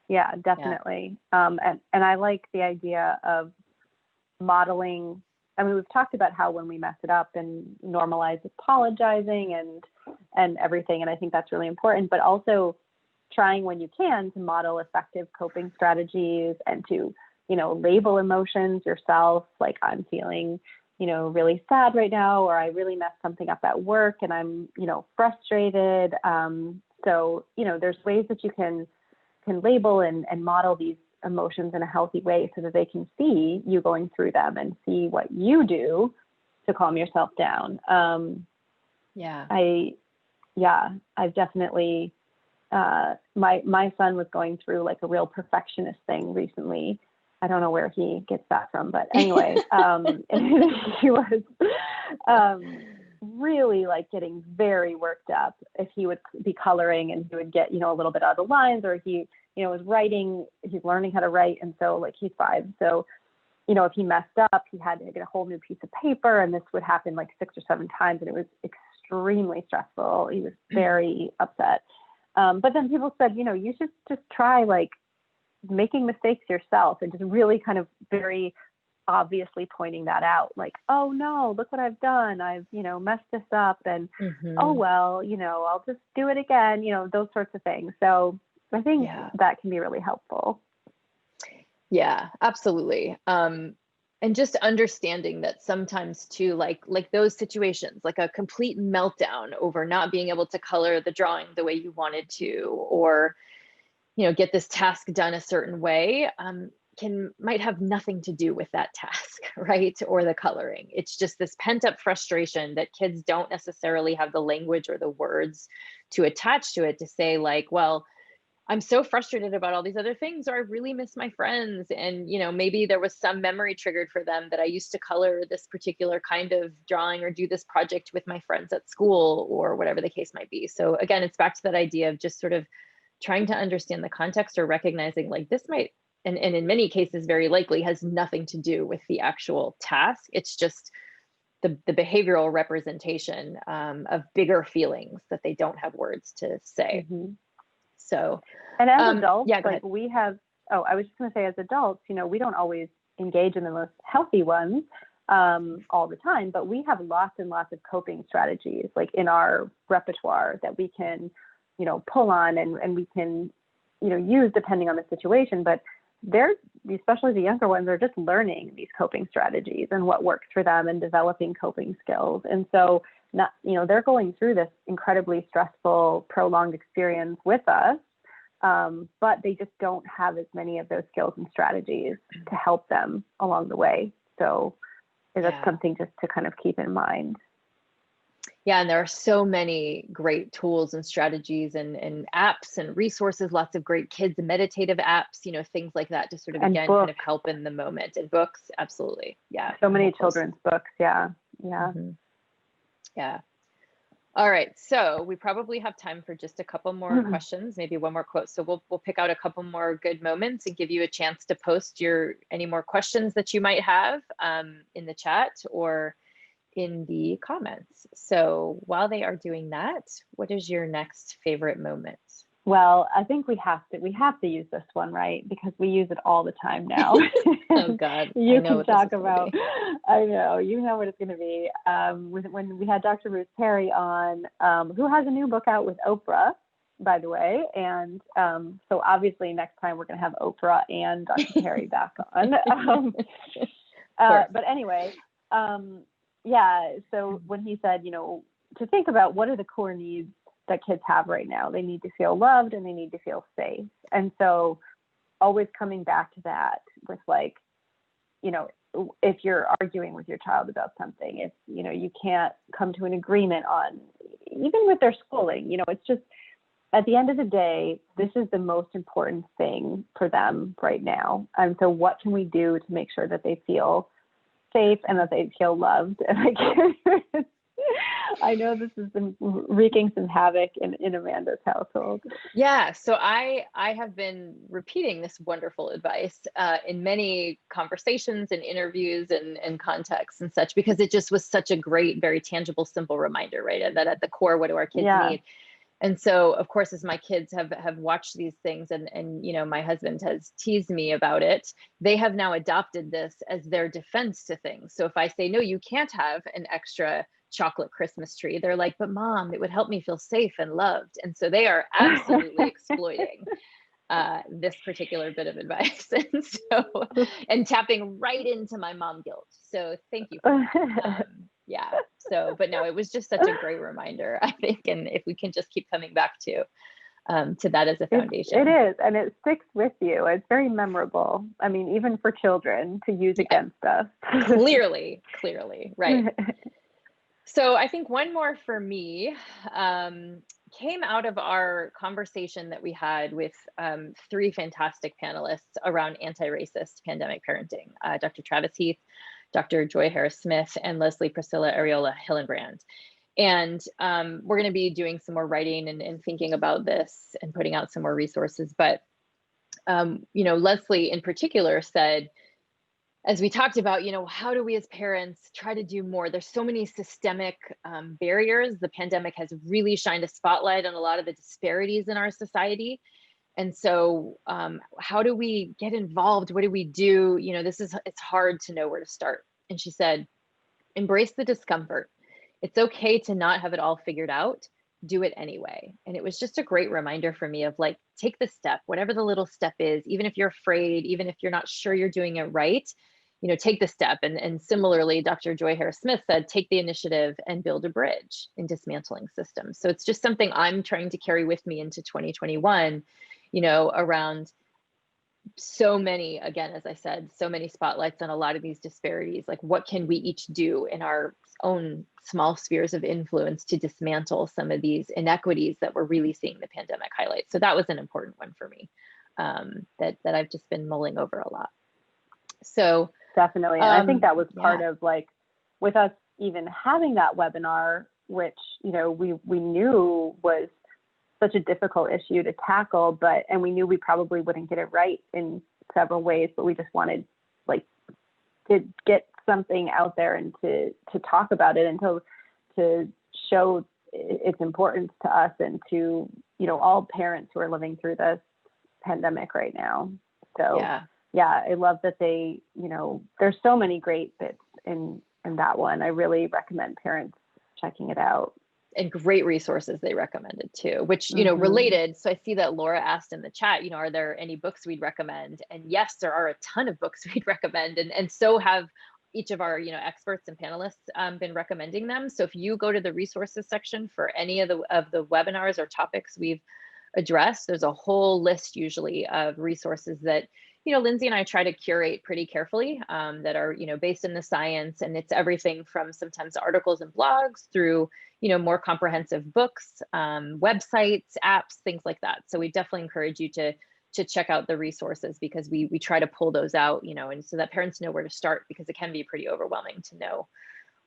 S3: Yeah, definitely. Yeah. And I like the idea of modeling. I mean, we've talked about how when we mess it up and normalize apologizing and everything, and I think that's really important, but also trying when you can to model effective coping strategies and to, label emotions yourself, like I'm feeling, really sad right now, or I really messed something up at work and I'm, frustrated. So, there's ways that you can label and model these emotions in a healthy way so that they can see you going through them and see what you do to calm yourself down. I've definitely, my son was going through like a real perfectionist thing recently. I don't know where he gets that from, but anyway, he was, really like getting very worked up if he would be coloring and he would get, a little bit out of the lines, or he, was writing, he's learning how to write. And so like he's 5. So, if he messed up, he had to get a whole new piece of paper, and this would happen like 6 or 7 times. And it was extremely stressful. He was very upset. But then people said, you should just try like making mistakes yourself, and just really kind of very obviously pointing that out, like, oh no, look what I've done. I've, messed this up, and oh, well, I'll just do it again, those sorts of things. So I think that can be really helpful.
S2: Yeah, absolutely. And just understanding that sometimes too, like those situations, like a complete meltdown over not being able to color the drawing the way you wanted to, or, get this task done a certain way, might have nothing to do with that task, right? Or the coloring. It's just this pent up frustration that kids don't necessarily have the language or the words to attach to it, to say like, well, I'm so frustrated about all these other things, or I really miss my friends. And, maybe there was some memory triggered for them that I used to color this particular kind of drawing or do this project with my friends at school, or whatever the case might be. So again, it's back to that idea of just sort of trying to understand the context, or recognizing like this might, and in many cases, very likely has nothing to do with the actual task. It's just the behavioral representation of bigger feelings that they don't have words to say. So,
S3: and as adults,
S2: like
S3: we have, I was just going to say, as adults, we don't always engage in the most healthy ones all the time, but we have lots and lots of coping strategies like in our repertoire that we can, pull on, and we can, use depending on the situation. But they're, especially the younger ones, are just learning these coping strategies and what works for them, and developing coping skills. And so they're going through this incredibly stressful, prolonged experience with us, but they just don't have as many of those skills and strategies to help them along the way. So that's something just to kind of keep in mind.
S2: Yeah, and there are so many great tools and strategies and apps and resources, lots of great kids meditative apps, things like that, to sort of, again, kind of help in the moment. And books, absolutely. Yeah.
S3: So many children's books. Yeah.
S2: Yeah. All right. So we probably have time for just a couple more questions, maybe one more quote. So we'll pick out a couple more good moments and give you a chance to post any more questions that you might have in the chat or in the comments. So while they are doing that, what is your next favorite moment?
S3: Well, I think we have to use this one, right? Because we use it all the time now.
S2: Oh God,
S3: you can talk about, I know, you know what it's going to be. When we had Dr. Ruth Perry on, who has a new book out with Oprah, by the way. And so obviously next time we're going to have Oprah and Dr. Perry back on. But anyway, so when he said, to think about what are the core needs that kids have right now. They need to feel loved and they need to feel safe. And so always coming back to that with like, if you're arguing with your child about something, if, you can't come to an agreement on, even with their schooling, it's just, at the end of the day, this is the most important thing for them right now. And so what can we do to make sure that they feel safe and that they feel loved? And I know this has been wreaking some havoc in Amanda's household.
S2: Yeah, so I have been repeating this wonderful advice in many conversations and interviews and contexts and such, because it just was such a great, very tangible, simple reminder, right? And that at the core, what do our kids need? And so, of course, as my kids have watched these things and my husband has teased me about it, they have now adopted this as their defense to things. So if I say, no, you can't have an extra chocolate Christmas tree, they're like, but Mom, it would help me feel safe and loved. And so they are absolutely exploiting this particular bit of advice. And tapping right into my mom guilt. So thank you for that. But no, it was just such a great reminder, I think. And if we can just keep coming back to that as a foundation.
S3: It is, and it sticks with you. It's very memorable. I mean, even for children to use against us. Clearly,
S2: right. So I think one more for me came out of our conversation that we had with 3 fantastic panelists around anti-racist pandemic parenting, Dr. Travis Heath, Dr. Joy Harris-Smith, and Leslie Priscilla Areola Hillenbrand. And we're going to be doing some more writing and thinking about this and putting out some more resources. But, Leslie in particular said, as we talked about, how do we as parents try to do more? There's so many systemic barriers. The pandemic has really shined a spotlight on a lot of the disparities in our society. And so how do we get involved? What do we do? It's hard to know where to start. And she said, embrace the discomfort. It's okay to not have it all figured out. Do it anyway. And it was just a great reminder for me of like, take the step, whatever the little step is, even if you're afraid, even if you're not sure you're doing it right, take the step. And similarly, Dr. Joy Harris-Smith said, take the initiative and build a bridge in dismantling systems. So it's just something I'm trying to carry with me into 2021, around so many, again, as I said, so many spotlights on a lot of these disparities. Like, what can we each do in our own small spheres of influence to dismantle some of these inequities that we're really seeing the pandemic highlight? So that was an important one for me, that I've just been mulling over a lot. So
S3: definitely. And I think that was part of like, with us even having that webinar, which, we knew was such a difficult issue to tackle, and we knew we probably wouldn't get it right in several ways, but we just wanted to get something out there and to talk about it and to show its importance to us and to, all parents who are living through this pandemic right now. So yeah, I love that they, there's so many great bits in that one. I really recommend parents checking it out.
S2: And great resources they recommended too, which, related. So I see that Laura asked in the chat, are there any books we'd recommend? And yes, there are a ton of books we'd recommend. And so have each of our, experts and panelists been recommending them. So if you go to the resources section for any of the webinars or topics we've addressed, there's a whole list usually of resources that, Lindsay and I try to curate pretty carefully, that are, based in the science. And it's everything from sometimes articles and blogs through, more comprehensive books, websites, apps, things like that. So we definitely encourage you to check out the resources, because we try to pull those out, and so that parents know where to start, because it can be pretty overwhelming to know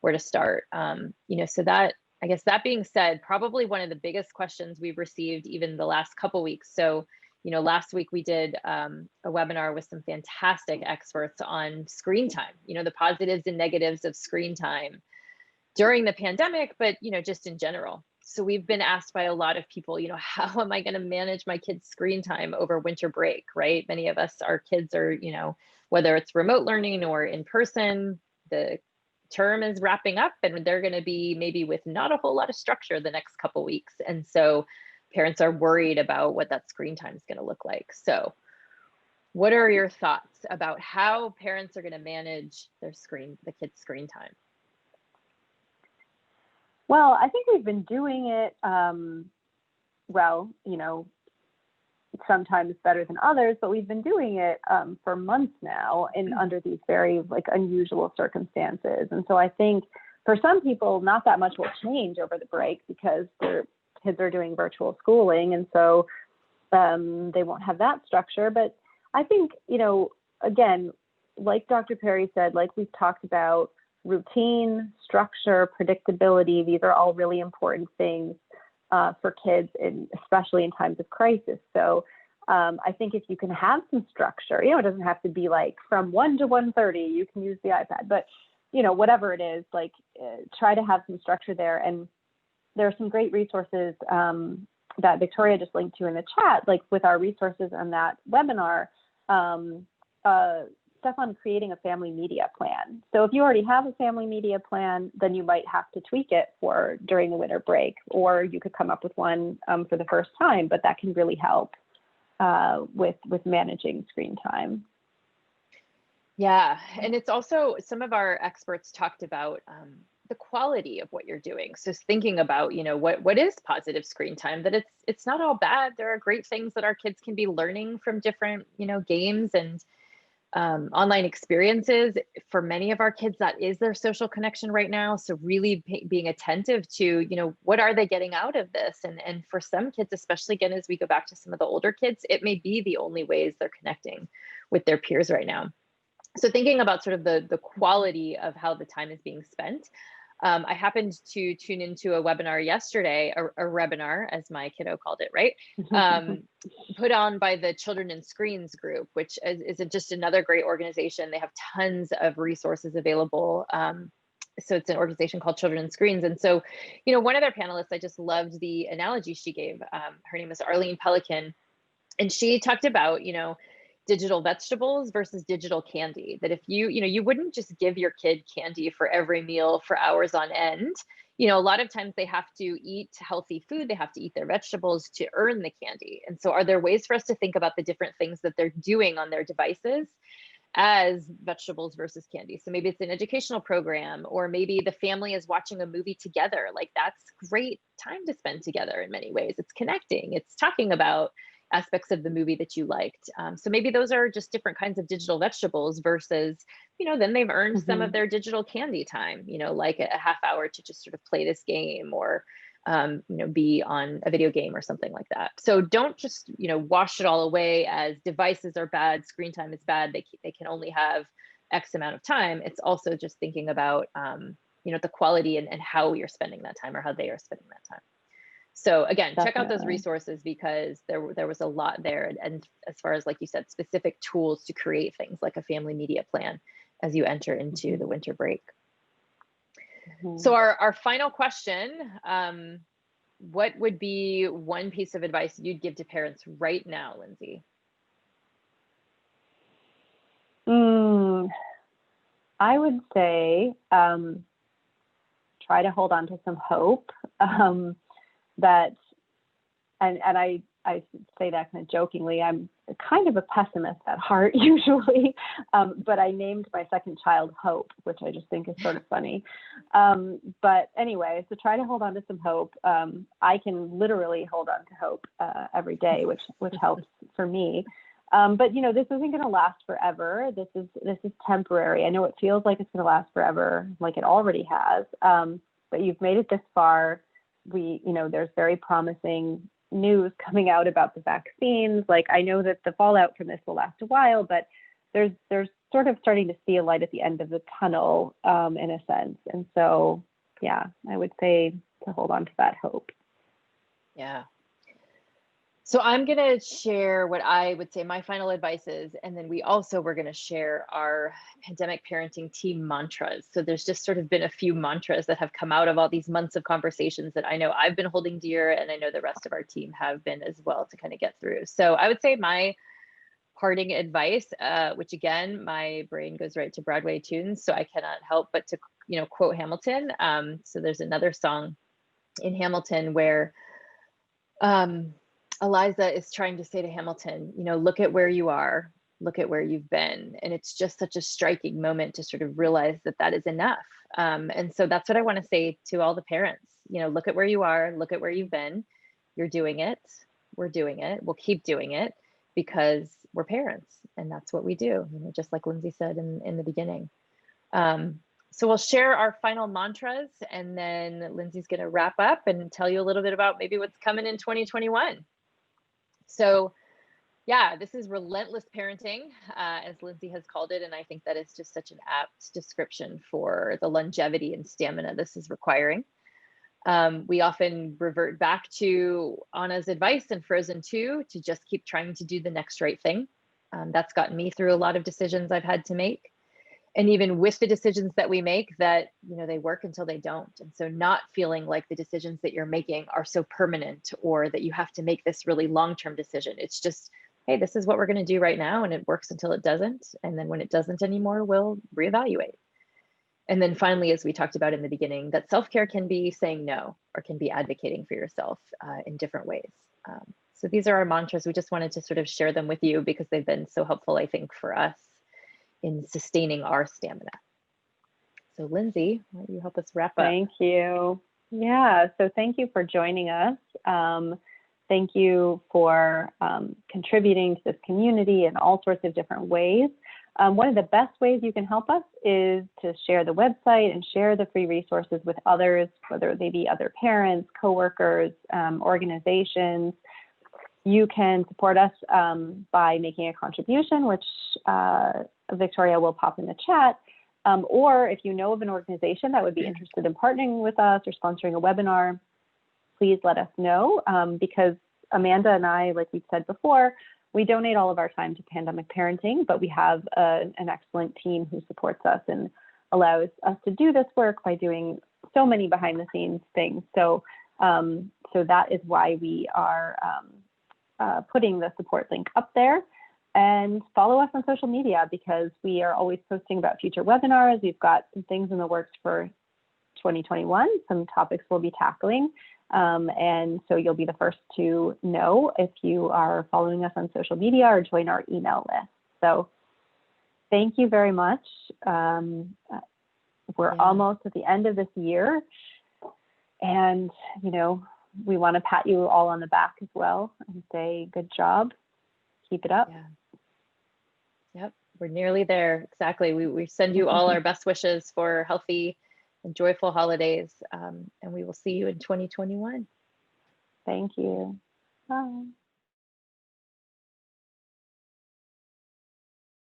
S2: where to start. So that, I guess that being said, probably one of the biggest questions we've received even the last couple weeks. So, last week we did a webinar with some fantastic experts on screen time, the positives and negatives of screen time during the pandemic, but, just in general. So we've been asked by a lot of people, how am I going to manage my kids' screen time over winter break, right? Many of us, our kids are, whether it's remote learning or in person, the term is wrapping up and they're going to be maybe with not a whole lot of structure the next couple weeks. And so parents are worried about what that screen time is going to look like. So what are your thoughts about how parents are going to manage the kids' screen time?
S3: Well, I think we've been doing it, sometimes better than others, but we've been doing it for months now and under these very unusual circumstances. And so I think for some people, not that much will change over the break because their kids are doing virtual schooling. And so they won't have that structure. But I think, again, like Dr. Perry said, like we've talked about, routine, structure, predictability, these are all really important things for kids, especially in times of crisis. So I think if you can have some structure, it doesn't have to be like from 1 to 1:30, you can use the iPad, but whatever it is, try to have some structure there. And there are some great resources that Victoria just linked to in the chat, like with our resources on that webinar, stuff on creating a family media plan. So if you already have a family media plan, then you might have to tweak it for during the winter break, or you could come up with one for the first time, but that can really help with managing screen time.
S2: Yeah, and it's also, some of our experts talked about the quality of what you're doing. So thinking about, what is positive screen time, that it's not all bad. There are great things that our kids can be learning from different, games and online experiences. For many of our kids, that is their social connection right now. So really being attentive to, what are they getting out of this? And for some kids, especially again, as we go back to some of the older kids, it may be the only ways they're connecting with their peers right now. So thinking about sort of the quality of how the time is being spent, I happened to tune into a webinar yesterday, a webinar, as my kiddo called it, right? Put on by the Children and Screens group, which is just another great organization. They have tons of resources available. So it's an organization called Children and Screens. And so, you know, one of their panelists, I just loved the analogy she gave. Her name is Arlene Pelican. And she talked about, you know, digital vegetables versus digital candy, that if you wouldn't just give your kid candy for every meal for hours on end. You know, a lot of times they have to eat healthy food, they have to eat their vegetables to earn the candy. And so are there ways for us to think about the different things that they're doing on their devices as vegetables versus candy? So maybe it's an educational program, or maybe the family is watching a movie together. Like, that's great time to spend together in many ways. It's connecting, it's talking about aspects of the movie that you liked. So maybe those are just different kinds of digital vegetables versus, you know, then they've earned some of their digital candy time, you know, like a half hour to just sort of play this game, or, you know, be on a video game or something like that. So don't just, you know, wash it all away as devices are bad, screen time is bad, they can only have X amount of time. It's also just thinking about, you know, the quality and how you're spending that time, or how they are spending that time. So again, check out those resources, because there was a lot there. And as far as, like you said, specific tools to create things like a family media plan as you enter into the winter break. So our final question, what would be one piece of advice you'd give to parents right now, Lindsay?
S3: I would say try to hold on to some hope. That, and I say that kind of jokingly, I'm kind of a pessimist at heart usually, but I named my second child Hope, which I just think is sort of funny. But anyway, so try to hold on to some hope. I can literally hold on to hope every day, which helps for me. But you know, this isn't going to last forever. This is temporary. I know it feels like it's going to last forever, like it already has. But you've made it this far. You know, there's very promising news coming out about the vaccines. Like, I know that the fallout from this will last a while, but there's sort of starting to see a light at the end of the tunnel, in a sense. And so, yeah, I would say to hold on to that hope.
S2: Yeah. So I'm going to share what I would say my final advice is, and then we're going to share our pandemic parenting team mantras. So there's just sort of been a few mantras that have come out of all these months of conversations that I know I've been holding dear, and I know the rest of our team have been as well, to kind of get through. So I would say my parting advice, which again, my brain goes right to Broadway tunes, so I cannot help but to, you know, quote Hamilton. So there's another song in Hamilton where Eliza is trying to say to Hamilton, you know, look at where you are, look at where you've been. And it's just such a striking moment to sort of realize that that is enough. And so that's what I want to say to all the parents. You know, look at where you are, look at where you've been. You're doing it. We're doing it. We'll keep doing it because we're parents, and that's what we do, you know, just like Lindsay said in the beginning. So we'll share our final mantras, and then Lindsay's going to wrap up and tell you a little bit about maybe what's coming in 2021. So yeah, this is relentless parenting, as Lindsay has called it. And I think that is just such an apt description for the longevity and stamina this is requiring. We often revert back to Anna's advice in Frozen 2 to just keep trying to do the next right thing. That's gotten me through a lot of decisions I've had to make. And even with the decisions that we make, that, you know, they work until they don't. And so not feeling like the decisions that you're making are so permanent, or that you have to make this really long-term decision. It's just, hey, this is what we're going to do right now, and it works until it doesn't. And then when it doesn't anymore, we'll reevaluate. And then finally, as we talked about in the beginning, that self-care can be saying no, or can be advocating for yourself in different ways. So these are our mantras. We just wanted to sort of share them with you because they've been so helpful, I think, for us in sustaining our stamina. So Lindsay, why don't you help us wrap up?
S3: Thank you. Yeah, so thank you for joining us. Thank you for contributing to this community in all sorts of different ways. One of the best ways you can help us is to share the website and share the free resources with others, whether they be other parents, coworkers, organizations. You can support us by making a contribution, which Victoria will pop in the chat. Or if you know of an organization that would be interested in partnering with us or sponsoring a webinar, please let us know, because Amanda and I, like we said before, we donate all of our time to pandemic parenting, but we have an excellent team who supports us and allows us to do this work by doing so many behind the scenes things. So, so that is why we are putting the support link up there. And follow us on social media, because we are always posting about future webinars. We've got some things in the works for 2021, some topics we'll be tackling. And so you'll be the first to know if you are following us on social media or join our email list. So thank you very much. We're almost at the end of this year. And, you know, we want to pat you all on the back as well and say, good job. Keep it up.
S2: Yeah. Yep, we're nearly there. Exactly. We send you all our best wishes for healthy and joyful holidays. And we will see you in 2021.
S3: Thank you. Bye.